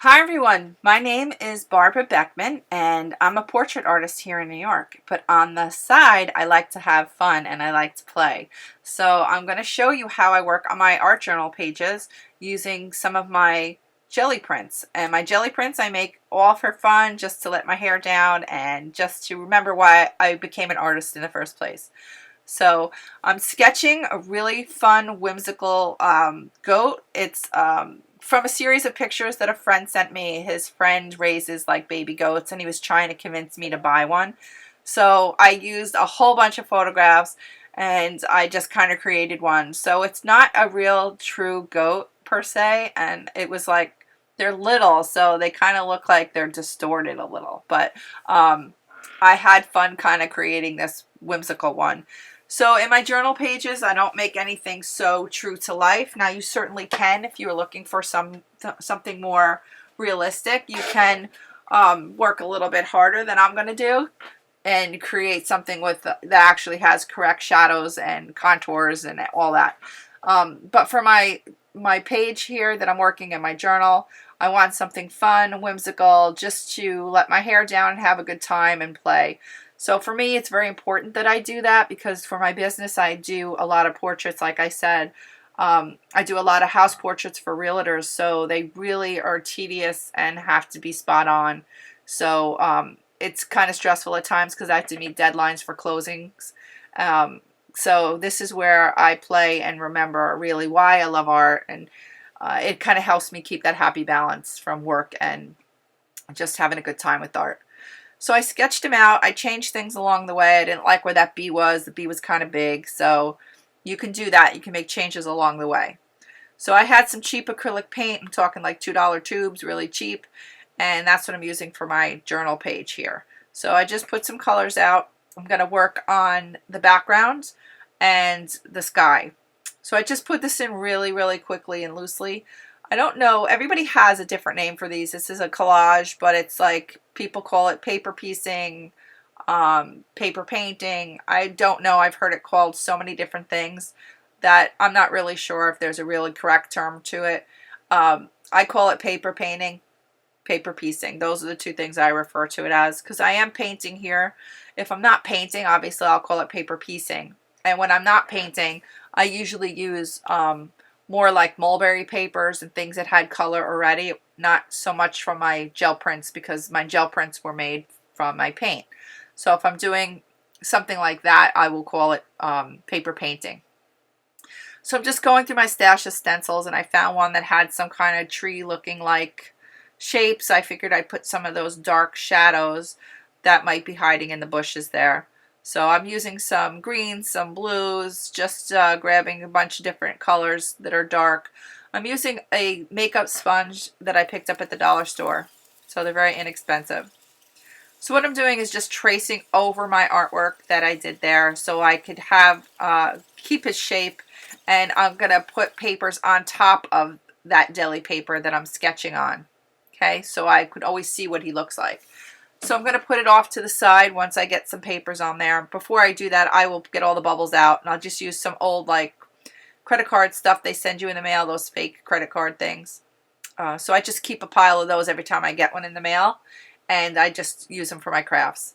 Hi everyone, my name is Barbara Beckman and I'm a portrait artist here in New York. But on the side, I like to have fun and I like to play. So I'm going to show you how I work on my art journal pages using some of my jelly prints. And my jelly prints I make all for fun, just to let my hair down and just to remember why I became an artist in the first place. So I'm sketching a really fun, whimsical goat. It's from a series of pictures that a friend sent me. His friend raises like baby goats and he was trying to convince me to buy one. So I used a whole bunch of photographs and I just kind of created one. So it's not a real true goat per se, and it was like they're little, so they kind of look like they're distorted a little. But I had fun kind of creating this whimsical one. So in my journal pages, I don't make anything so true to life. Now you certainly can if you're looking for something more realistic. You can work a little bit harder than I'm going to do and create something that actually has correct shadows and contours and all that. But for my page here that I'm working in my journal, I want something fun, whimsical, just to let my hair down and have a good time and play. So for me, it's very important that I do that because for my business, I do a lot of portraits, like I said. I do a lot of house portraits for realtors, so they really are tedious and have to be spot on. So it's kind of stressful at times because I have to meet deadlines for closings. So this is where I play and remember really why I love art, and it kind of helps me keep that happy balance from work and just having a good time with art. So I sketched him out. I changed things along the way. I didn't like where that bee was. The bee was kind of big. So you can do that. You can make changes along the way. So I had some cheap acrylic paint. I'm talking like $2 tubes, really cheap. And that's what I'm using for my journal page here. So I just put some colors out. I'm going to work on the background and the sky. So I just put this in really, really quickly and loosely. I don't know, everybody has a different name for these. This is a collage, but it's like people call it paper piecing, paper painting. I don't know, I've heard it called so many different things that I'm not really sure if there's a really correct term to it. I call it paper painting, paper piecing. Those are the two things I refer to it as because I am painting here. If I'm not painting, obviously I'll call it paper piecing. And when I'm not painting, I usually use more like mulberry papers and things that had color already, not so much from my gel prints because my gel prints were made from my paint. So if I'm doing something like that, I will call it paper painting. So I'm just going through my stash of stencils and I found one that had some kind of tree looking like shapes. I figured I'd put some of those dark shadows that might be hiding in the bushes there. So I'm using some greens, some blues, just grabbing a bunch of different colors that are dark. I'm using a makeup sponge that I picked up at the dollar store, so they're very inexpensive. So what I'm doing is just tracing over my artwork that I did there so I could have keep his shape, and I'm going to put papers on top of that deli paper that I'm sketching on. Okay, so I could always see what he looks like. So I'm going to put it off to the side once I get some papers on there. Before I do that, I will get all the bubbles out, and I'll just use some old like credit card stuff they send you in the mail, those fake credit card things. So I just keep a pile of those every time I get one in the mail, and I just use them for my crafts.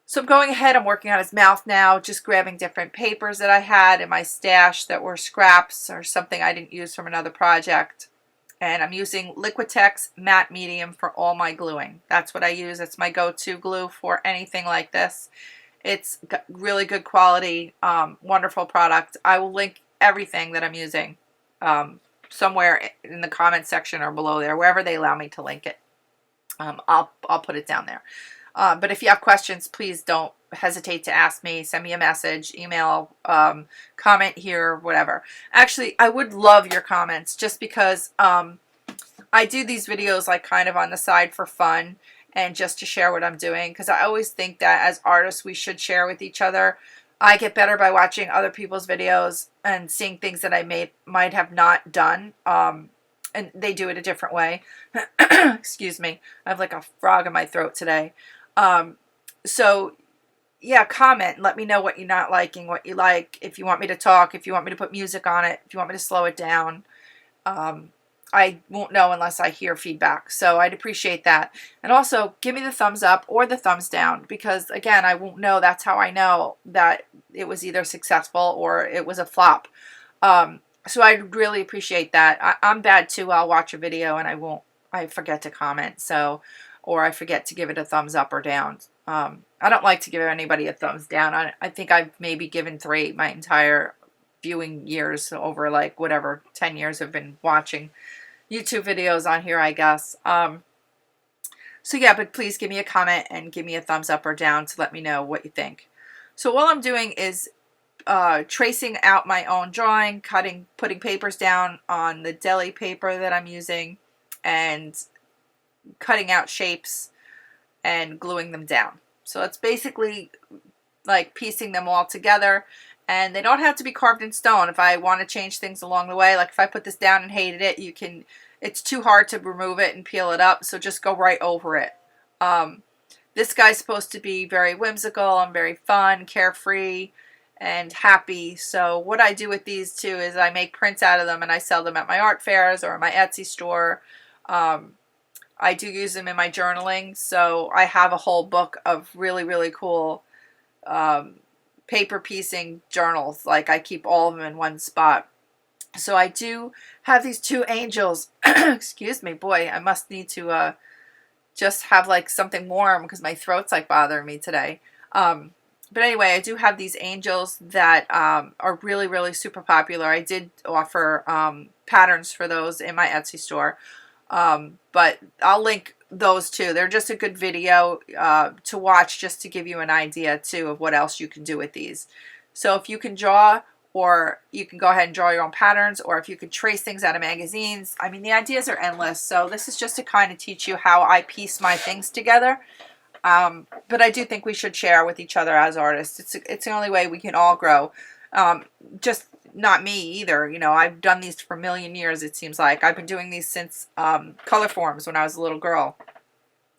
So I'm going ahead, I'm working on his mouth now, just grabbing different papers that I had in my stash that were scraps or something I didn't use from another project. And I'm using Liquitex Matte Medium for all my gluing. That's what I use. It's my go-to glue for anything like this. It's got really good quality, wonderful product. I will link everything that I'm using somewhere in the comment section or below there, wherever they allow me to link it. I'll put it down there. But if you have questions, please don't hesitate to ask me. Send me a message, email, comment here, whatever. Actually, I would love your comments just because I do these videos like kind of on the side for fun and just to share what I'm doing, because I always think that as artists we should share with each other. I get better by watching other people's videos and seeing things that I might have not done. And they do it a different way. Excuse me. I have like a frog in my throat today. So yeah, comment. Let me know what you're not liking, what you like, if you want me to talk, if you want me to put music on it, if you want me to slow it down. I won't know unless I hear feedback. So I'd appreciate that. And also give me the thumbs up or the thumbs down, because again, I won't know. That's how I know that it was either successful or it was a flop. So I'd really appreciate that. I'm bad too. I'll watch a video and I forget to comment. So, or I forget to give it a thumbs up or down. I don't like to give anybody a thumbs down. I think I've maybe given 3 my entire viewing years, over like whatever 10 years I've been watching YouTube videos on here, I guess. So yeah, but please give me a comment and give me a thumbs up or down to let me know what you think. So all I'm doing is tracing out my own drawing, putting papers down on the Gelli paper that I'm using, and cutting out shapes and gluing them down. So it's basically like piecing them all together, and they don't have to be carved in stone. If I want to change things along the way, like if I put this down and hated it, you can, it's too hard to remove it and peel it up, so just go right over it. This guy's supposed to be very whimsical and very fun, carefree, and happy. So what I do with these two is I make prints out of them and I sell them at my art fairs or my Etsy store. I do use them in my journaling, so I have a whole book of really, really cool paper piecing journals. Like I keep all of them in one spot. So I do have these 2 angels. Excuse me, boy, I must need to just have like something warm because my throat's like bothering me today. But anyway, I do have these angels that are really, really super popular. I did offer patterns for those in my Etsy store. But I'll link those too. They're just a good video to watch, just to give you an idea too of what else you can do with these. So if you can draw, or you can go ahead and draw your own patterns, or if you could trace things out of magazines, I mean, the ideas are endless. So this is just to kind of teach you how I piece my things together. But I do think we should share with each other as artists. It's the only way we can all grow. Just not me either. You know, I've done these for a million years, it seems like. I've been doing these since color forms when I was a little girl.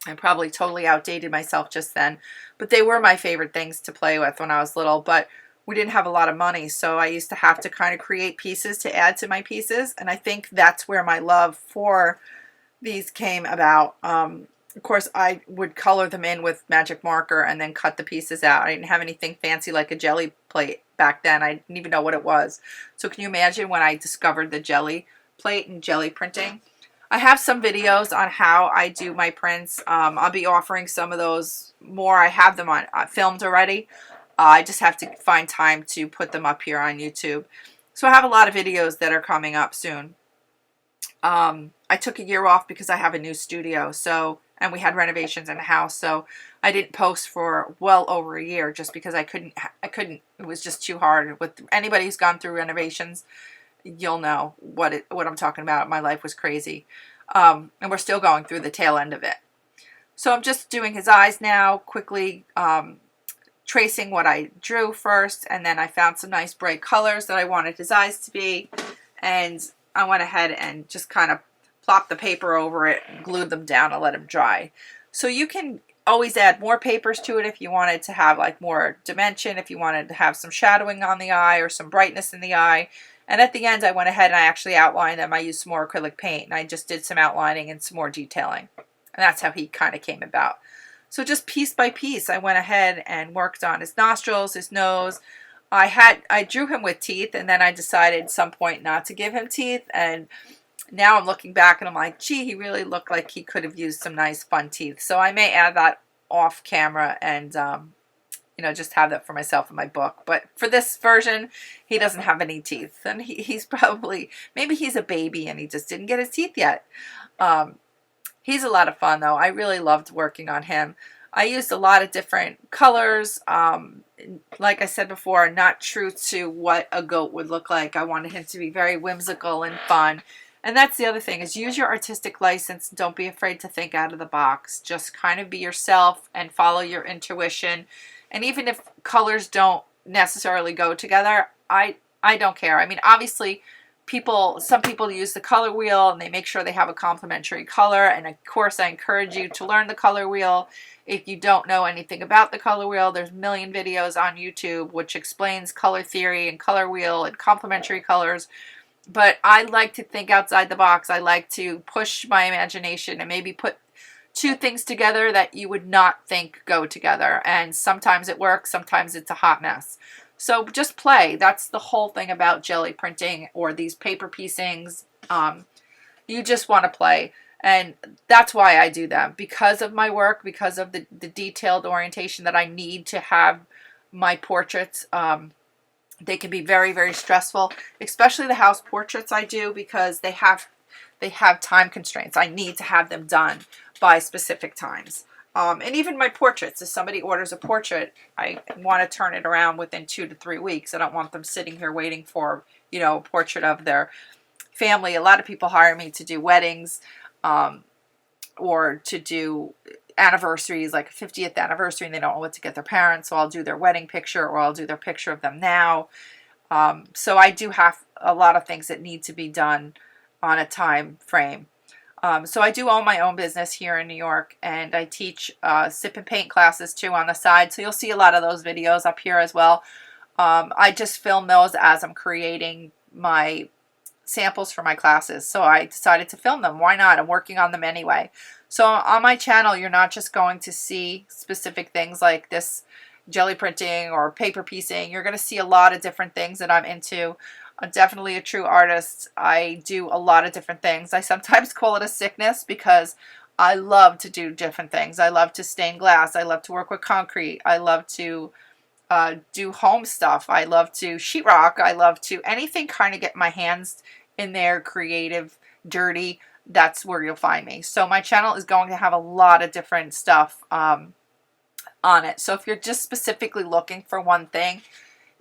I probably totally outdated myself just then. But they were my favorite things to play with when I was little. But we didn't have a lot of money, so I used to have to kind of create pieces to add to my pieces. And I think that's where my love for these came about. Of course, I would color them in with magic marker and then cut the pieces out. I didn't have anything fancy like a Gelli plate back then. I didn't even know what it was. So can you imagine when I discovered the Gelli plate and Gelli printing? I have some videos on how I do my prints. I'll be offering some of those more. I have them on filmed already. I just have to find time to put them up here on YouTube. So I have a lot of videos that are coming up soon. I took a year off because I have a new studio, and we had renovations in the house, so I didn't post for well over a year just because I couldn't, it was just too hard. With anybody who's gone through renovations, you'll know what I'm talking about. My life was crazy. And we're still going through the tail end of it. So I'm just doing his eyes now, quickly tracing what I drew first, and then I found some nice bright colors that I wanted his eyes to be, and I went ahead and just kind of plopped the paper over it, glued them down, and let them dry. So you can always add more papers to it if you wanted to have like more dimension, if you wanted to have some shadowing on the eye or some brightness in the eye. And at the end, I went ahead and I actually outlined them. I used some more acrylic paint, and I just did some outlining and some more detailing. And that's how he kind of came about. So just piece by piece, I went ahead and worked on his nostrils, his nose. I drew him with teeth, and then I decided at some point not to give him teeth. And now I'm looking back and I'm like, gee, he really looked like he could have used some nice fun teeth. So I may add that off camera and, you know, just have that for myself in my book. But for this version, he doesn't have any teeth. And he's probably, maybe he's a baby and he just didn't get his teeth yet. He's a lot of fun, though. I really loved working on him. I used a lot of different colors. Like I said before, not true to what a goat would look like. I wanted him to be very whimsical and fun. And that's the other thing, is use your artistic license. Don't be afraid to think out of the box. Just kind of be yourself and follow your intuition. And even if colors don't necessarily go together, I don't care. I mean, obviously, some people use the color wheel and they make sure they have a complementary color. And of course, I encourage you to learn the color wheel. If you don't know anything about the color wheel, there's a million videos on YouTube which explains color theory and color wheel and complementary colors. But I like to think outside the box. I like to push my imagination and maybe put two things together that you would not think go together. And sometimes it works, sometimes it's a hot mess. So just play. That's the whole thing about jelly printing or these paper piecings. You just want to play. And that's why I do them. Because of my work, because of the detailed orientation that I need to have my portraits. They can be very, very stressful, especially the house portraits I do, because they have time constraints. I need to have them done by specific times. And even my portraits, if somebody orders a portrait, I want to turn it around within 2 to 3 weeks. I don't want them sitting here waiting for, you know, a portrait of their family. A lot of people hire me to do weddings, or to do anniversaries, like a 50th anniversary, and they don't know what to get their parents, so I'll do their wedding picture, or I'll do their picture of them now. So I do have a lot of things that need to be done on a time frame. So I do own my own business here in New York, and I teach sip and paint classes too on the side, so you'll see a lot of those videos up here as well. I just film those as I'm creating my samples for my classes, so I decided to film them. Why not? I'm working on them anyway. So on my channel, you're not just going to see specific things like this jelly printing or paper piecing. You're going to see a lot of different things that I'm into. I'm definitely a true artist. I do a lot of different things. I sometimes call it a sickness because I love to do different things. I love to stain glass. I love to work with concrete. I love to do home stuff. I love to sheetrock. I love to anything kind of get my hands in there, creative, dirty. That's where you'll find me. So my channel is going to have a lot of different stuff on it. So if you're just specifically looking for one thing,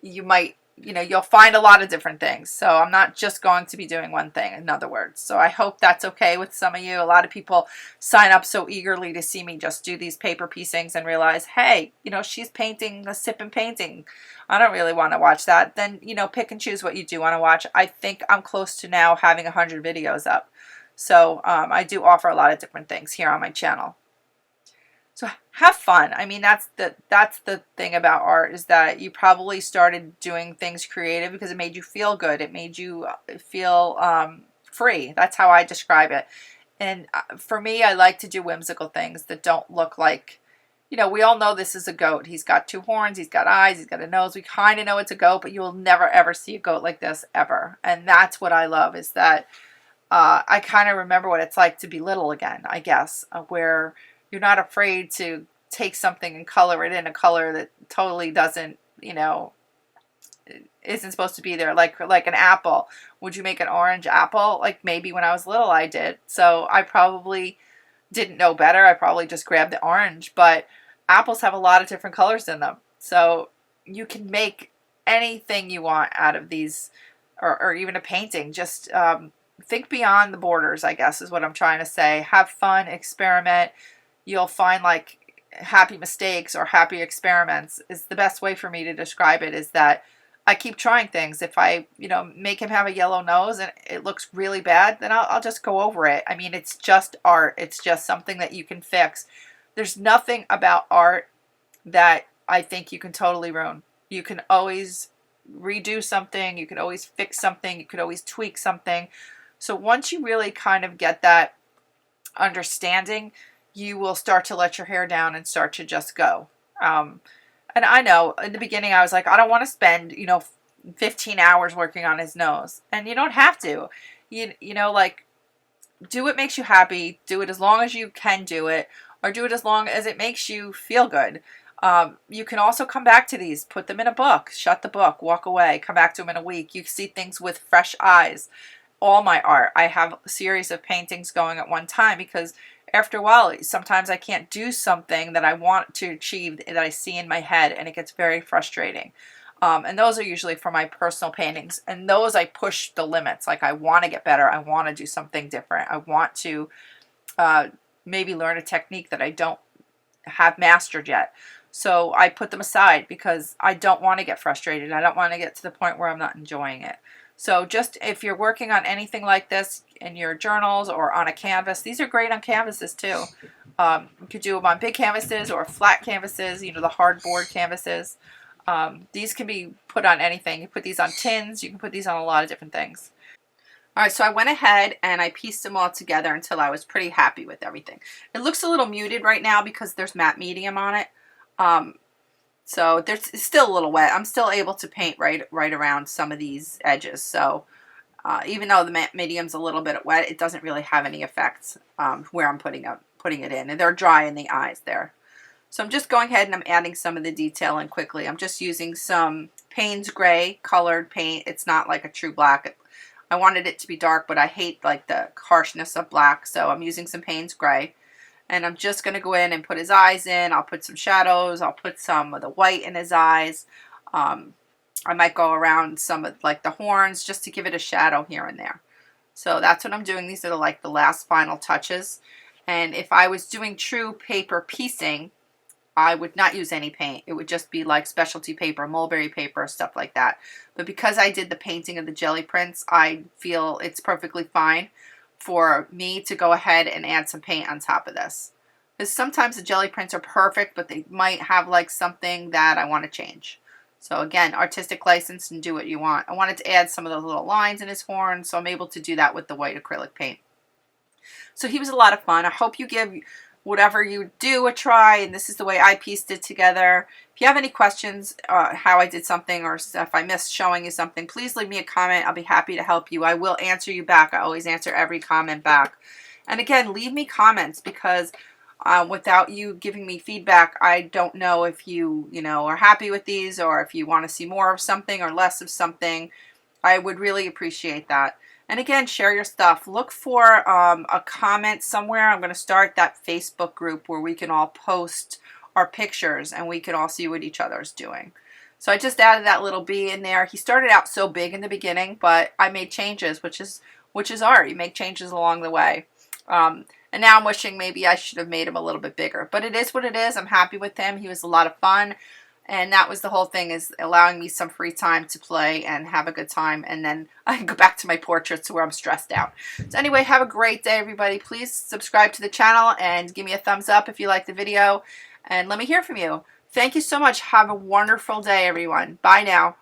you might, you know, you'll find a lot of different things. So I'm not just going to be doing one thing, in other words. So I hope that's okay with some of you. A lot of people sign up so eagerly to see me just do these paper piecings and realize, hey, you know, she's painting a sip and painting. I don't really want to watch that. Then, you know, pick and choose what you do want to watch. I think I'm close to now having 100 videos up. So I do offer a lot of different things here on my channel. So have fun. I mean, that's the thing about art, is that you probably started doing things creative because it made you feel good. It made you feel free. That's how I describe it. And for me, I like to do whimsical things that don't look like, you know, we all know this is a goat. He's got 2 horns, he's got eyes, he's got a nose. We kind of know it's a goat, but you will never ever see a goat like this ever. And that's what I love, is that I kind of remember what it's like to be little again, I guess, where you're not afraid to take something and color it in a color that totally doesn't, you know, isn't supposed to be there. Like an apple. Would you make an orange apple? Like maybe when I was little I did. So I probably didn't know better. I probably just grabbed the orange. But apples have a lot of different colors in them. So you can make anything you want out of these, or even a painting. Just think beyond the borders, I guess, is what I'm trying to say. Have fun, experiment. You'll find like happy mistakes or happy experiments is the best way for me to describe it, is that I keep trying things. If I, you know, make him have a yellow nose and it looks really bad, then I'll just go over it. I mean, it's just art. It's just something that you can fix. There's nothing about art that I think you can totally ruin. You can always redo something. You can always fix something. You could always tweak something. So once you really kind of get that understanding, you will start to let your hair down and start to just go. And I know in the beginning I was like, I don't want to spend, you know, 15 hours working on his nose. And you don't have to. You know, like, do what makes you happy. Do it as long as you can do it, or do it as long as it makes you feel good. You can also come back to these, put them in a book, shut the book, walk away, come back to them in a week. You see things with fresh eyes. All my art, I have a series of paintings going at one time, because after a while, sometimes I can't do something that I want to achieve that I see in my head, and it gets very frustrating. And those are usually for my personal paintings, and those I push the limits. Like, I want to get better. I want to do something different. I want to maybe learn a technique that I don't have mastered yet. So I put them aside because I don't want to get frustrated. I don't want to get to the point where I'm not enjoying it. So just if you're working on anything like this in your journals or on a canvas, these are great on canvases too. You could do them on big canvases or flat canvases, you know, the hardboard canvases. These can be put on anything. You put these on tins. You can put these on a lot of different things. All right, so I went ahead and I pieced them all together until I was pretty happy with everything. It looks a little muted right now because there's matte medium on it. So it's still a little wet. I'm still able to paint right around some of these edges. So even though the matte medium's a little bit wet, it doesn't really have any effects where I'm putting it in. And they're dry in the eyes there. So I'm just going ahead and I'm adding some of the detail in quickly. I'm just using some Payne's Gray colored paint. It's not like a true black. I wanted it to be dark, but I hate like the harshness of black, so I'm using some Payne's Gray. And I'm just going to go in and put his eyes in. I'll put some shadows. I'll put some of the white in his eyes. I might go around some of like the horns just to give it a shadow here and there. So that's what I'm doing. These are like the last final touches. And if I was doing true paper piecing, I would not use any paint. It would just be like specialty paper, mulberry paper, stuff like that. But because I did the painting of the jelly prints, I feel it's perfectly fine for me to go ahead and add some paint on top of this. Because sometimes the jelly prints are perfect, but they might have like something that I want to change. So again, artistic license and do what you want. I wanted to add some of those little lines in his horn, so I'm able to do that with the white acrylic paint. So he was a lot of fun. I hope you give whatever you do a try, and this is the way I pieced it together. If you have any questions how I did something, or if I missed showing you something, please leave me a comment. I'll be happy to help you. I will answer you back. I always answer every comment back. And again, leave me comments, because without you giving me feedback, I don't know if you are happy with these, or if you want to see more of something or less of something. I would really appreciate that. And again, share your stuff. Look for a comment somewhere. I'm going to start that Facebook group where we can all post our pictures and we can all see what each other's doing. So I just added that little bee in there. He started out so big in the beginning, but I made changes, which is art. You make changes along the way. And now I'm wishing maybe I should have made him a little bit bigger. But it is what it is. I'm happy with him. He was a lot of fun. And that was the whole thing, is allowing me some free time to play and have a good time. And then I can go back to my portraits where I'm stressed out. So anyway, have a great day, everybody. Please subscribe to the channel and give me a thumbs up if you like the video. And let me hear from you. Thank you so much. Have a wonderful day, everyone. Bye now.